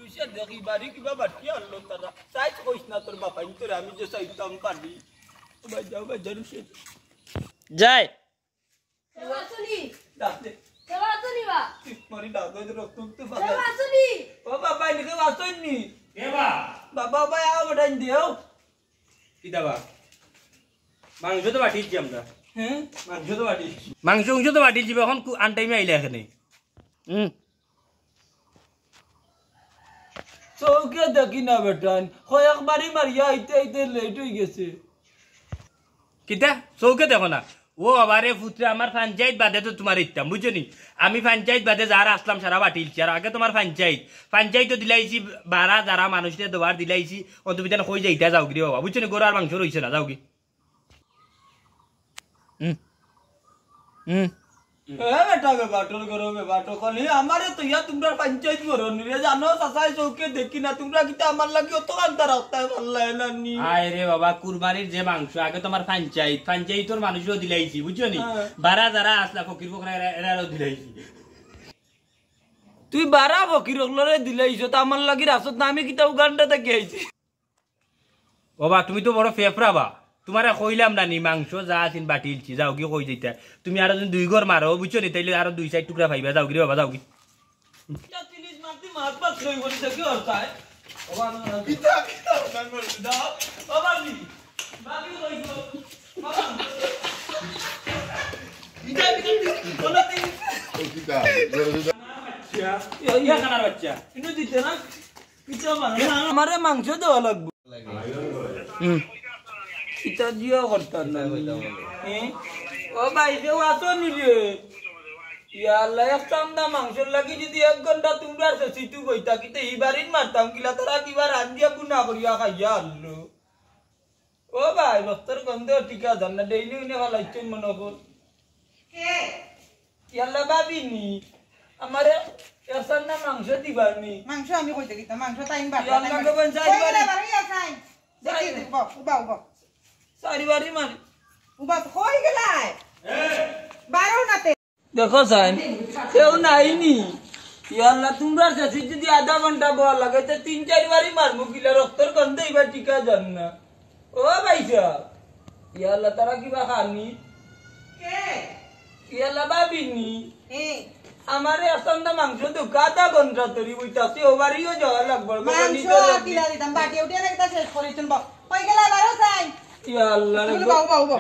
বুঝে দেখি বাড়ি কিবা বাটি আনলো তারা চাই কইস না তোর বাপাই তোর আমি যে চাইতাম পারি ভাই যাও ভাই জানো সে যাই আসুনি ডাকতে কেবা আসুনি বা মারি ডাকতে রক্ত তো কেবা আসুনি ও বাবা নিকে আসুনি কেবা বাবা ভাই আও বটাই দিও কি দাবা মাংস তো বাটিছি আমরা হ্যাঁ মাংস তো বাটি মাংস তো বাটিছি এখন আন টাইমে আইলে এখানে চৌকে দেখি না বেটান কয়েকবারই মারিয়া আইতে আইতে লেট হয়ে গেছে কিতা চৌকে দেখো না ও আবারে পুত্রে আমার পঞ্চায়েত বাদে তো তোমার ইচ্ছা বুঝছো নি আমি পঞ্চায়েত বাদে যারা আসলাম সারা বাটিলছি আর আগে তোমার পঞ্চায়েত দিলাইছি বারা যারা মানুষের দোয়ার দিলাইছি অন্তবিধান হয়ে যাইতা যাও গিয়ে বাবা বুঝছো নি গরু আর মাংস রয়েছে না যাও কি বেটা বেবাটোর করো বেবাটো কলি আমারে তো ইয়া তোমরা পঞ্চায়েত করো রে জানো সাসাই চৌকে দেখি না তোমরা কিতা আমার লাগি অত কান্তা রাখতে পারলাই না নি আয় রে বাবা কুরবানির যে মাংস আগে তোমার পঞ্চায়েতর মানুষও দিলাইছি বুঝছো নি বারা যারা আসলা ফকির ফকরা এরাও দিলাইছি তুই বারা ফকির ওগুলোরে দিলাইছ তো আমার লাগি রাসত না আমি কিতা উগান্ডা থেকে আইছি বাবা তুমি তো বড় ফেফরা বা তোমারে কইলাম না নি মাংস যা আছেন বাটিলছি যাও কি কই যাইতা তুমি আরো দুই ঘর মারো বুঝছো নি তাইলে আরো দুই সাইড টুকরা পাইবা যাও কি বাবা যাও কি তিলিশ মারতি মারপাত কই বলি দেখি হরতায় বাবা কিতা কিতা নাম বলি দাও বাবা নি বাবি কইছো বাবা কিতা কিতা কোনা তিন কিতা জরুরি ইয়া কানার বাচ্চা ইনো দিতে না কিতা মানে আমারে মাংস দেওয়া লাগবে কিতা জিয়া করতাম না ও ভাই কেউ আসো নি রে ইয়াল্লা একটাম না মাংসর লাগি যদি 1 ঘন্টা তোমরা সিটু কইতা কিতে এই বারিন মারতাম কিলা তারা কিবা রান্দিয়া গুনা করিয়া খাইয়া আনলো ও ভাই রক্তর গন্ধ টিকা জান না ডেইলি উনি ভালাইছেন মনে কর কে ইয়াল্লা ভাবিনি আমারে এসান না মাংস দিবানি মাংস আমি কইতে গিতা মাংস টাইম বাটা ইয়াল্লা কে বন চাই বারি বাড়ি আসাই দেখি উবা উবা সারি বারি মারি উবা হই গেলাই বারো নাতে দেখো সাইন কেউ নাইনি ইয়াল্লা তোমরা শেষে যদি আধা ঘন্টা বল লাগে তো 3-4 বারই মারমু কিলা রক্তর গন্ধ এবার টিকা যান না ও ভাই সাহেব ইয়াল্লা তারা কিবা খানি কে ইয়াল্লা ভাবিনি এ আমারে আসন্দা মাংস তো কাদা ঘন্টা তরি বইতাছি ও বাড়িও যাওয়া লাগবে মাংস কিলা দিতাম বাটি উঠিয়া না কিতা শেষ করিছুন বা হই গেলা বারো চাই ইয়াল্লা রে বাউ বাউ বাউ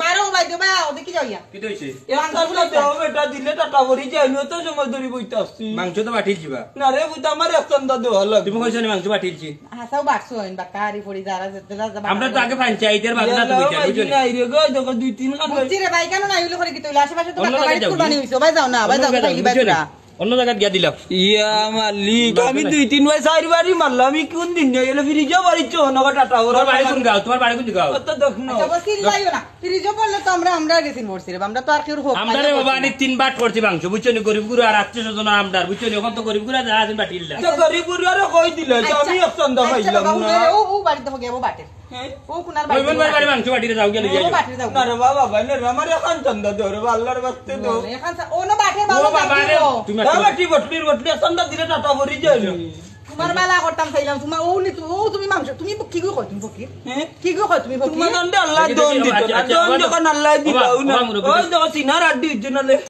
বারো বাই দিও বা দেখি যাইয়া কি হইছে একটা দেও বেটা দিলে টাটা ভরি যাইনো তো সময় ধরি বইতাছি মাংস তো বাটিলছি বা না রে বুঝ আমার একসন্দা দেওয়া লাগবে তুমি কইছো নি মাংস বাটিলছি হাসাও বাড়ছো হইন বা কারি পড়ি যারা যেতে আমরা তো আগে পঞ্চায়েতের বাদনা তো হইছে বুঝছো নি নাই রে গো দেখো 2-3 খান বুঝছি রে ভাই কেন না হইলো করে কি তুইলা আশেপাশে তো অন্য বাড়ি জায়গায় কুরবানি হইছো ভাই যাও না ভাই যাও খাইলি ভাই পুরা অন্য জায়গায় গিয়া দিলাম ইয়া মালিক আমি 2-3 বার 4 বারই মারলাম আমি কোন দিন এলে ফিরিজো বাড়ি চোনগা টাটা ওর তোমার বাড়ি কোন গাঁও তোমার বাড়ি কোন গাঁও তো দেখ না আচ্ছা বসিল লাইও না ফ্রিজে বললে তো আমরা গেছিন বলছি রে আমরা তো আর কেউ হোক আমরা রে বাবা আমি 3 বার করছি মাংস বুঝছো নি গরিব গুরু আর আত্মীয় স্বজন আমদার বুঝছো নি এখন তো গরিব গুরু যা আছেন বাটিললা তো গরিব বুড়ারে কই দিলে তো আমি একসন্দা খাইলাম না ও বাড়িতে হোক ও বাটে ও কুনার ওই বল বাড়ি মাংস বাটিরে যাও গেলে যাও ও বাটে যাও না রে বাবা ভাই না আমার এখন চন্দা দে রে আল্লাহর বাস্তে দো এখন ও না বাটে ও বাবা বাবা রে তুমি বাবাটি বটলির চন্দা দিলে টাটা ভরি যাই তোমার বালা করতাম চাইলাম তোমার ও নি ও তুমি মাংস তুমি কি গো কই তুমি ফকির কি গো কই তুমি ফকির তোমার দন্ডে আল্লাহ দন দিত না দন যখন আল্লাহ দিবাও না ওই দেখো সিনার আড্ডি জনলে